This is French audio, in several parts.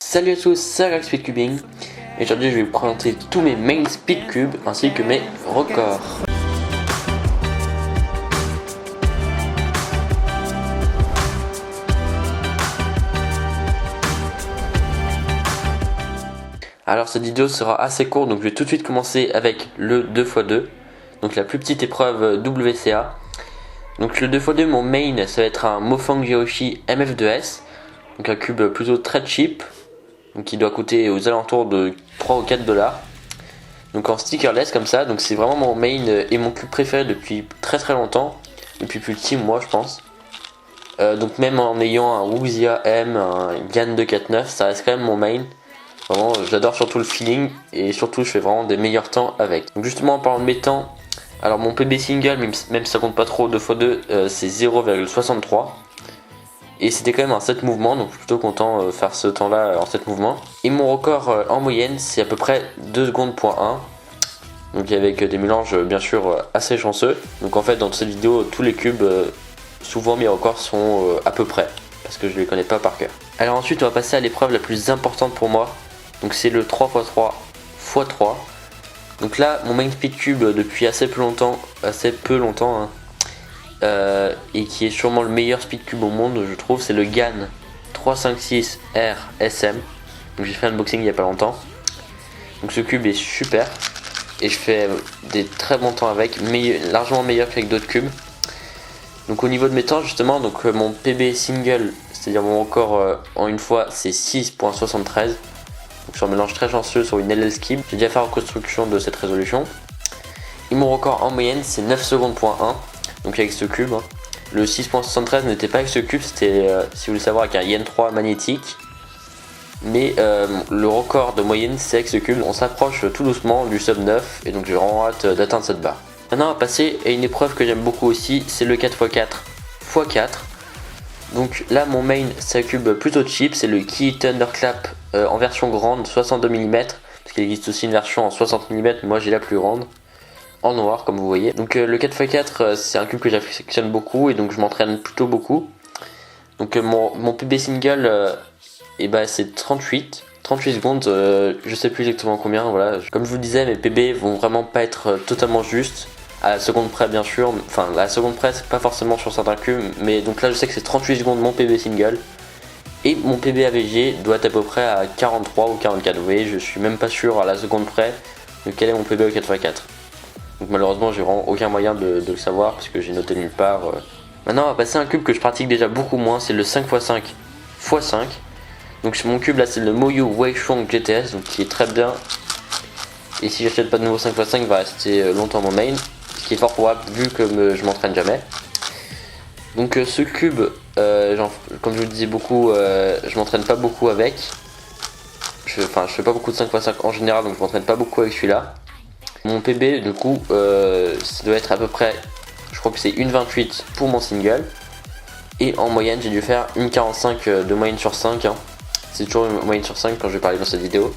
Salut à tous, c'est Rex Speedcubing et aujourd'hui je vais vous présenter tous mes main speed cubes ainsi que mes records. Alors cette vidéo sera assez courte, donc je vais tout de suite commencer avec le 2x2, donc la plus petite épreuve WCA. Donc le 2x2, mon main ça va être un Mofang Geoshi MF2S, donc un cube plutôt très cheap, donc qui doit coûter aux alentours de 3 ou 4 dollars. Donc en stickerless comme ça, donc c'est vraiment mon main et mon cube préféré depuis très longtemps, depuis plus de 6 mois je pense. Donc même en ayant un Wuxia M, un Gan 249, ça reste quand même mon main. Vraiment j'adore surtout le feeling et surtout je fais vraiment des meilleurs temps avec. Donc justement en parlant de mes temps, alors mon PB single, même si ça compte pas trop 2x2, c'est 0,63. Et c'était quand même un 7 mouvements, donc je suis plutôt content de faire ce temps là en 7 mouvements. Et mon record en moyenne c'est à peu près 2 secondes point 1. Donc avec des mélanges bien sûr assez chanceux. Donc en fait dans cette vidéo tous les cubes, souvent mes records sont à peu près, parce que je les connais pas par cœur. Alors ensuite on va passer à l'épreuve la plus importante pour moi. Donc c'est le 3x3 x 3. Donc là mon main speed cube depuis assez peu longtemps hein, et qui est sûrement le meilleur speed cube au monde je trouve, c'est le GAN 356R SM. Donc j'ai fait un unboxing il y a pas longtemps. Donc ce cube est super et je fais des très bons temps avec, largement meilleur qu'avec d'autres cubes. Donc au niveau de mes temps justement, donc mon PB single, c'est-à-dire mon record en une fois, c'est 6.73. Donc sur un mélange très chanceux sur une LL Skip. J'ai déjà fait la reconstruction de cette résolution. Et mon record en moyenne c'est 9 secondes point 1. Donc avec ce cube, hein. Le 6.73 n'était pas avec ce cube, c'était si vous voulez savoir avec un Yen 3 magnétique. Mais le record de moyenne c'est avec ce cube. On s'approche tout doucement du sub 9 et donc j'ai vraiment hâte d'atteindre cette barre. Maintenant on va passer à une épreuve que j'aime beaucoup aussi, c'est le 4x4 x 4. Donc là mon main c'est un cube plutôt cheap, c'est le Key Thunderclap en version grande 62 mm. Parce qu'il existe aussi une version en 60 mm, moi j'ai la plus grande. En noir comme vous voyez. Donc le 4x4 c'est un cube que j'affectionne beaucoup et donc je m'entraîne plutôt beaucoup. Donc mon PB single c'est 38 secondes, je sais plus exactement combien, voilà. Comme je vous disais, mes PB vont vraiment pas être totalement justes, à la seconde près bien sûr, enfin à la seconde près c'est pas forcément sur certains cubes, mais donc là je sais que c'est 38 secondes mon PB single. Et mon PB AVG doit être à peu près à 43 ou 44, vous voyez, je suis même pas sûr à la seconde près de quel est mon PB au 4x4. Donc malheureusement j'ai vraiment aucun moyen de le savoir puisque j'ai noté nulle part. Maintenant on va passer à un cube que je pratique déjà beaucoup moins, c'est le 5x5 x 5. Donc mon cube là c'est le Moyu Weichuan GTS, donc qui est très bien. Et si j'achète pas de nouveau 5x5 il va rester longtemps mon main, ce qui est fort probable vu que je m'entraîne jamais. Donc ce cube, comme je vous le disais beaucoup, je m'entraîne pas beaucoup avec. Je fais pas beaucoup de 5x5 en général, donc je m'entraîne pas beaucoup avec celui-là. Mon PB du coup ça doit être à peu près, je crois que c'est 1,28 pour mon single. Et en moyenne j'ai dû faire 1,45 de moyenne sur 5 hein. C'est toujours une moyenne sur 5 quand je vais parler dans cette vidéo.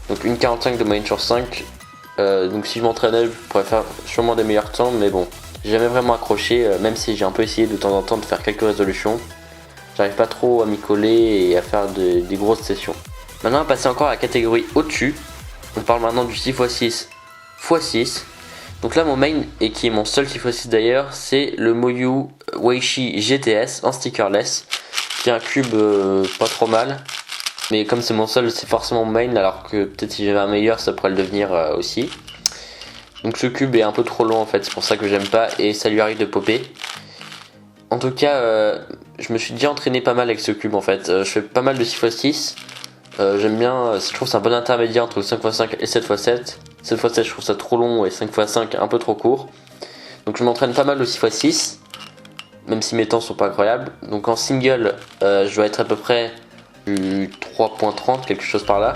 Donc 1,45 de moyenne sur 5. Donc si je m'entraînais je pourrais faire sûrement des meilleurs temps, mais bon, j'ai jamais vraiment accroché, même si j'ai un peu essayé de temps en temps de faire quelques résolutions. J'arrive pas trop à m'y coller et à faire des grosses sessions. Maintenant on va passer encore à la catégorie au-dessus. On parle maintenant du 6x6 x 6. Donc là mon main, et qui est mon seul 6x6 d'ailleurs, c'est le Moyu Weishi GTS en stickerless, qui est un cube pas trop mal. Mais comme c'est mon seul, c'est forcément mon main, alors que peut-être si j'avais un meilleur ça pourrait le devenir aussi. Donc ce cube est un peu trop long en fait, c'est pour ça que j'aime pas et ça lui arrive de popper. En tout cas je me suis déjà entraîné pas mal avec ce cube en fait, je fais pas mal de 6x6. J'aime bien, je trouve que c'est un bon intermédiaire entre 5x5 et 7x7. 7x7 je trouve ça trop long et 5x5 un peu trop court. Donc je m'entraîne pas mal au 6x6, même si mes temps sont pas incroyables. Donc en single je dois être à peu près du 3.30, quelque chose par là.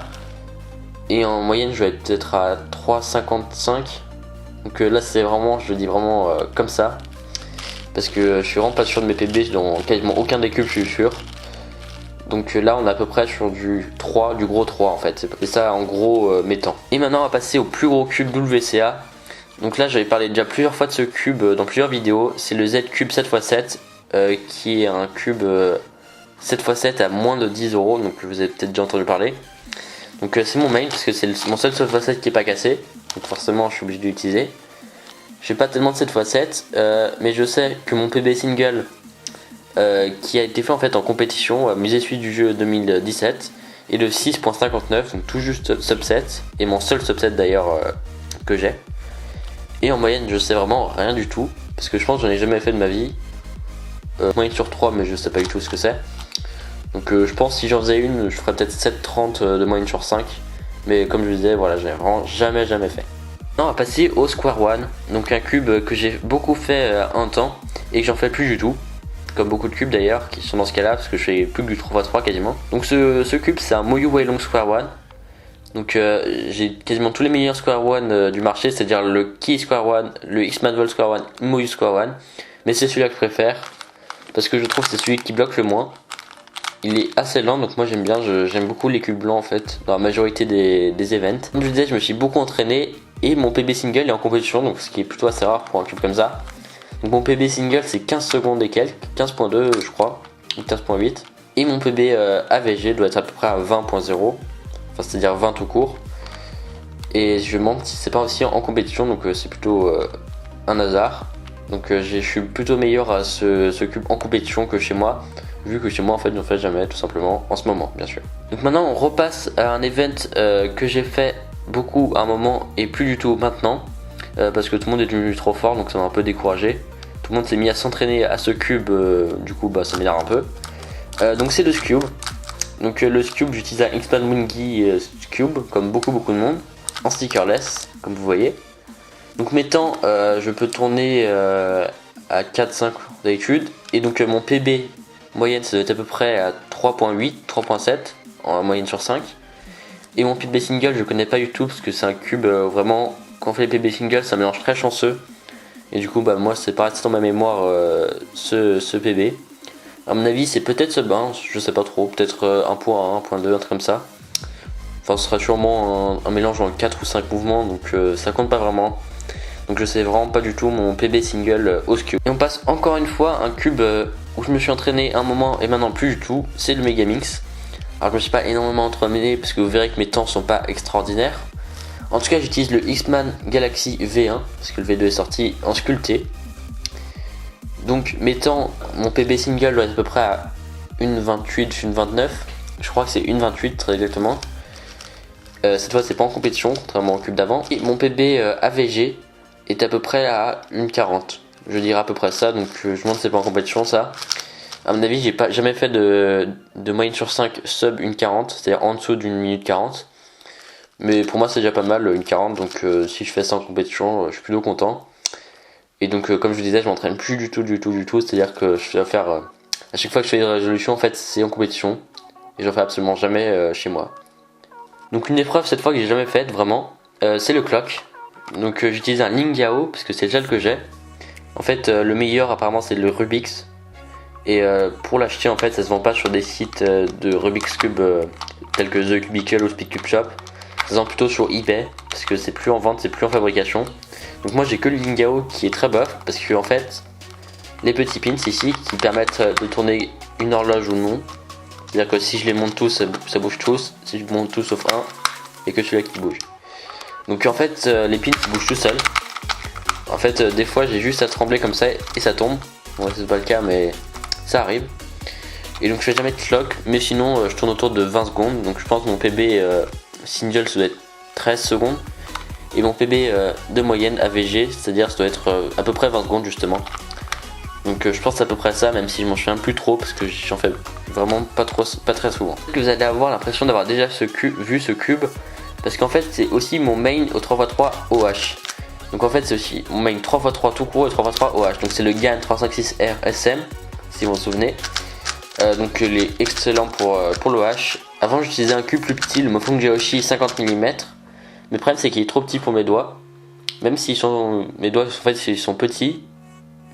Et en moyenne je dois être peut-être à 3.55. Donc là c'est vraiment, je le dis vraiment comme ça. Parce que je suis vraiment pas sûr de mes PB, dans quasiment aucun des cubes je suis sûr. Donc là on est à peu près sur du 3, du gros 3 en fait, c'est ça en gros mes temps. Et maintenant on va passer au plus gros cube WCA. Donc là j'avais parlé déjà plusieurs fois de ce cube dans plusieurs vidéos, c'est le Z Cube 7x7 qui est un cube 7x7 à moins de 10 euros, donc vous avez peut-être déjà entendu parler. Donc c'est mon main parce que c'est mon seul 7x7 qui est pas cassé, donc forcément je suis obligé de l'utiliser. J'ai pas tellement de 7x7, mais je sais que mon PB single qui a été fait en fait en compétition, musée suite du jeu 2017, est de 6.59, donc tout juste subset, et mon seul subset d'ailleurs que j'ai. Et en moyenne je sais vraiment rien du tout, parce que je pense que j'en ai jamais fait de ma vie. Moyenne sur 3, mais je sais pas du tout ce que c'est. Donc je pense que si j'en faisais une, je ferais peut-être 7,30 de moyenne sur 5. Mais comme je vous disais, voilà, j'ai vraiment jamais fait. On va passer au Square One, donc un cube que j'ai beaucoup fait un temps et que j'en fais plus du tout. Comme beaucoup de cubes d'ailleurs qui sont dans ce cas là, parce que je fais plus que du 3x3 quasiment. Donc ce cube c'est un Moyu Weilong Square One. Donc j'ai quasiment tous les meilleurs Square One du marché, c'est-à-dire le Key Square One, le X-Madwell Square One, Moyu Square One. Mais c'est celui-là que je préfère, parce que je trouve que c'est celui qui bloque le moins. Il est assez lent, donc moi j'aime bien, j'aime beaucoup les cubes blancs en fait, dans la majorité des events. Comme je disais, je me suis beaucoup entraîné et mon PB single est en compétition, donc ce qui est plutôt assez rare pour un cube comme ça. Donc mon PB single c'est 15 secondes et quelques, 15.2 je crois, ou 15.8. Et mon PB AVG doit être à peu près à 20.0, enfin c'est-à-dire 20 tout court. Et je me demande si c'est pas aussi en compétition, donc c'est plutôt un hasard. Donc je suis plutôt meilleur à ce cube en compétition que chez moi, vu que chez moi en fait j'en fais jamais tout simplement, en ce moment bien sûr. Donc maintenant on repasse à un event que j'ai fait beaucoup à un moment et plus du tout maintenant, parce que tout le monde est devenu trop fort, donc ça m'a un peu découragé. Tout le monde s'est mis à s'entraîner à ce cube, du coup bah ça m'énerve un peu. Donc c'est le Scube. Donc le Scube, j'utilise un X-Man Wingy Cube comme beaucoup de monde, en stickerless comme vous voyez. Donc mes temps, je peux tourner à 4-5 d'habitude, et donc mon PB moyenne ça doit être à peu près à 3.8, 3.7 en moyenne sur 5. Et mon PB single je connais pas du tout parce que c'est un cube vraiment, quand on fait les PB single ça mélange très chanceux. Et du coup bah moi c'est pas resté dans ma mémoire ce PB. À mon avis c'est peut-être sub 1, je sais pas trop, peut-être 1.1, 1.2, un truc comme ça. Enfin ce sera sûrement un mélange en 4 ou 5 mouvements, donc ça compte pas vraiment. Donc je sais vraiment pas du tout mon PB single au Scube. Et on passe encore une fois un cube où je me suis entraîné un moment et maintenant plus du tout, c'est le Megamix. Alors je me suis pas énormément entraîné parce que vous verrez que mes temps sont pas extraordinaires. En tout cas j'utilise le X-Man Galaxy V1 parce que le V2 est sorti en sculpté. Donc mes temps, mon PB single doit être à peu près à 1.28, 1.29. Je crois que c'est 1.28 très exactement. Cette fois c'est pas en compétition, contrairement au cube d'avant. Et mon PB AVG est à peu près à 1.40. Je dirais à peu près ça, donc je me demande si c'est pas en compétition ça. À mon avis, j'ai pas jamais fait de moyenne sur 5 sub 1.40, c'est-à-dire en dessous d'une minute 40. Mais pour moi, c'est déjà pas mal 1.40, donc si je fais ça en compétition, je suis plutôt content. Et donc, comme je vous disais, je m'entraîne plus du tout, c'est-à-dire que je vais faire. À chaque fois que je fais une résolution, en fait, c'est en compétition. Et j'en fais absolument jamais chez moi. Donc, une épreuve cette fois que j'ai jamais faite, vraiment, c'est le clock. Donc, j'utilise un Lingyao, parce que c'est le gel que j'ai. En fait, le meilleur apparemment, c'est le Rubik's. Et pour l'acheter en fait ça se vend pas sur des sites de Rubik's Cube tels que The Cubicle ou Speed Cube Shop. Ça se vend plutôt sur eBay parce que c'est plus en vente, c'est plus en fabrication. Donc moi j'ai que le Lingyao qui est très bof parce que en fait les petits pins ici qui permettent de tourner une horloge ou non. C'est-à-dire que si je les monte tous ça bouge tous, si je monte tous sauf un et que celui-là qui bouge. Donc en fait les pins ils bougent tout seuls. En fait des fois j'ai juste à trembler comme ça et ça tombe. Bon c'est pas le cas mais ça arrive. Et donc je fais jamais de clock, mais sinon je tourne autour de 20 secondes. Donc je pense que mon PB single ça doit être 13 secondes. Et mon PB de moyenne AVG, c'est-à-dire ça doit être à peu près 20 secondes justement. Donc je pense à peu près ça, même si je m'en souviens plus trop parce que j'en fais vraiment pas très souvent. Que vous allez avoir l'impression d'avoir déjà vu ce cube, parce qu'en fait c'est aussi mon main au 3x3 OH. Donc en fait c'est aussi mon main 3x3 tout court et 3x3 OH. Donc c'est le GAN 356R SM. Si vous vous souvenez. Donc il est excellent pour l'OH. Avant j'utilisais un cube plus petit, le Mofong Geoshi 50 mm. Mais le problème c'est qu'il est trop petit pour mes doigts. Même si mes doigts en fait ils sont petits.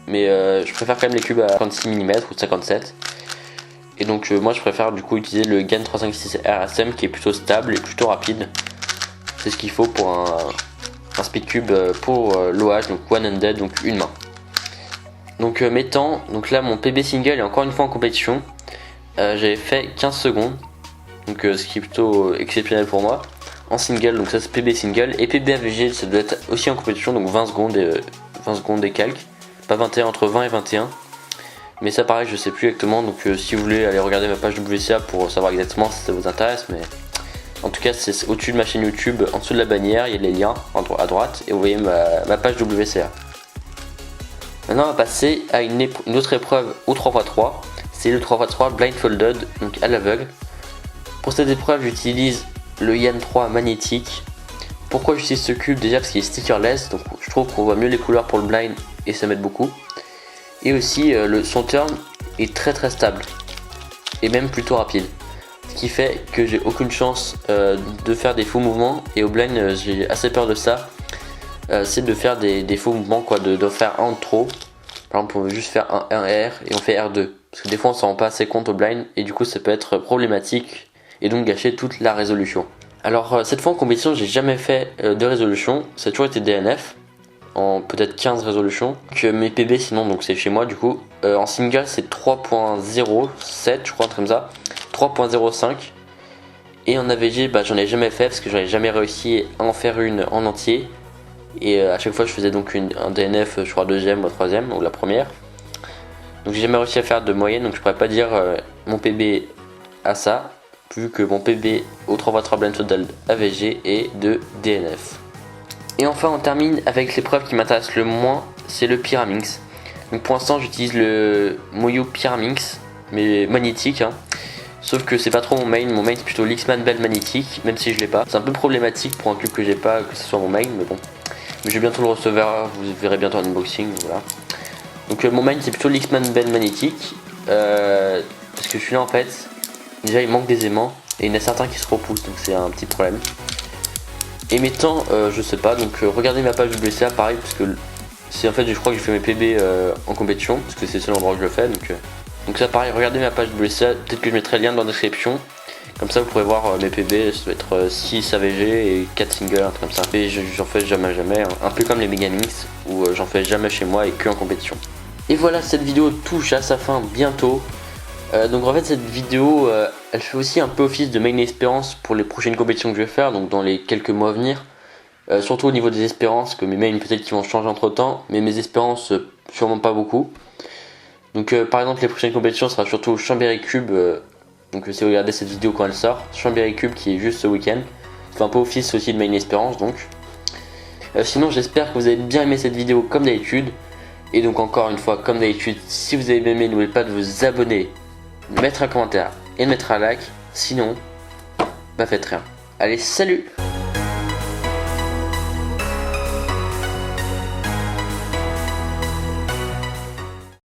Mais je préfère quand même les cubes à 56 mm ou 57. Et donc moi je préfère du coup utiliser le GAN 356 RSM qui est plutôt stable et plutôt rapide. C'est ce qu'il faut pour un speed cube pour l'OH, donc one-handed, donc une main. Donc mes temps, donc là mon PB single est encore une fois en compétition. j'avais fait 15 secondes, donc ce qui est plutôt exceptionnel pour moi. En single, donc ça c'est PB single, et PB AVG ça doit être aussi en compétition, donc 20 secondes et quelques, pas 21, entre 20 et 21. Mais ça pareil je sais plus exactement, donc si vous voulez aller regarder ma page WCA pour savoir exactement si ça vous intéresse, mais en tout cas c'est au-dessus de ma chaîne YouTube, en dessous de la bannière, il y a les liens à droite, et vous voyez ma page WCA. Maintenant on va passer à une autre épreuve au 3x3, c'est le 3x3 blindfolded, donc à l'aveugle. Pour cette épreuve j'utilise le Yan 3 magnétique. Pourquoi j'utilise ce cube? Déjà parce qu'il est stickerless, donc je trouve qu'on voit mieux les couleurs pour le blind et ça m'aide beaucoup. Et aussi son turn est très stable et même plutôt rapide, ce qui fait que j'ai aucune chance de faire des faux mouvements, et au blind j'ai assez peur de ça. C'est de faire des faux mouvements, quoi, de faire un de trop. Par exemple on veut juste faire un R et on fait R2, parce que des fois on s'en rend pas assez compte au blind et du coup ça peut être problématique et donc gâcher toute la résolution. Alors cette fois en compétition j'ai jamais fait de résolution, ça a toujours été DNF en peut-être 15 résolutions, que mes PB sinon, donc c'est chez moi du coup. En single c'est 3.07 je crois, un truc comme ça, 3.05, et en AVG j'en ai jamais fait parce que j'avais jamais réussi à en faire une en entier, et à chaque fois je faisais donc un DNF, je crois deuxième ou troisième ou la première, donc j'ai jamais réussi à faire de moyenne, donc je pourrais pas dire mon PB à ça, vu que mon PB au 3x3 blindfolded AVG est de DNF. Et enfin on termine avec l'épreuve qui m'intéresse le moins, c'est le Pyraminx. Donc pour l'instant j'utilise le Moyo Pyraminx, mais magnétique hein. Sauf que c'est pas trop mon main c'est plutôt l'X-Man Bell magnétique, même si je l'ai pas. C'est un peu problématique pour un cube que j'ai pas, que ce soit mon main, mais bon. Mais je vais bientôt le recevoir, vous verrez bientôt un unboxing, voilà. Donc mon main c'est plutôt l'X-Man Bell magnétique, parce que celui-là en fait, déjà il manque des aimants, et il y en a certains qui se repoussent, donc c'est un petit problème. Et mes temps, je sais pas, donc regardez ma page WCA pareil, parce que c'est en fait je crois que j'ai fait mes PB en compétition, parce que c'est le seul endroit où je le fais, donc ça pareil, regardez ma page WCA, peut-être que je mettrai le lien dans la description, comme ça vous pourrez voir mes PB, ça doit être 6 AVG et 4 singles, un truc comme ça. Et j'en fais jamais, un peu comme les Megamix, où j'en fais jamais chez moi et que en compétition. Et voilà, cette vidéo touche à sa fin bientôt. Donc en fait cette vidéo elle fait aussi un peu office de main espérance pour les prochaines compétitions que je vais faire, donc dans les quelques mois à venir, surtout au niveau des espérances, que mes mains peut-être qui vont changer entre temps, mais mes espérances sûrement pas beaucoup. Donc par exemple les prochaines compétitions sera surtout Chambéry Cube, donc si vous regardez cette vidéo quand elle sort, Chambéry Cube qui est juste ce week-end, ça fait un peu office aussi de main espérance donc. Sinon j'espère que vous avez bien aimé cette vidéo comme d'habitude, et donc encore une fois comme d'habitude, si vous avez aimé n'oubliez pas de vous abonner, de mettre un commentaire et de mettre un like, sinon, faites rien. Allez, salut!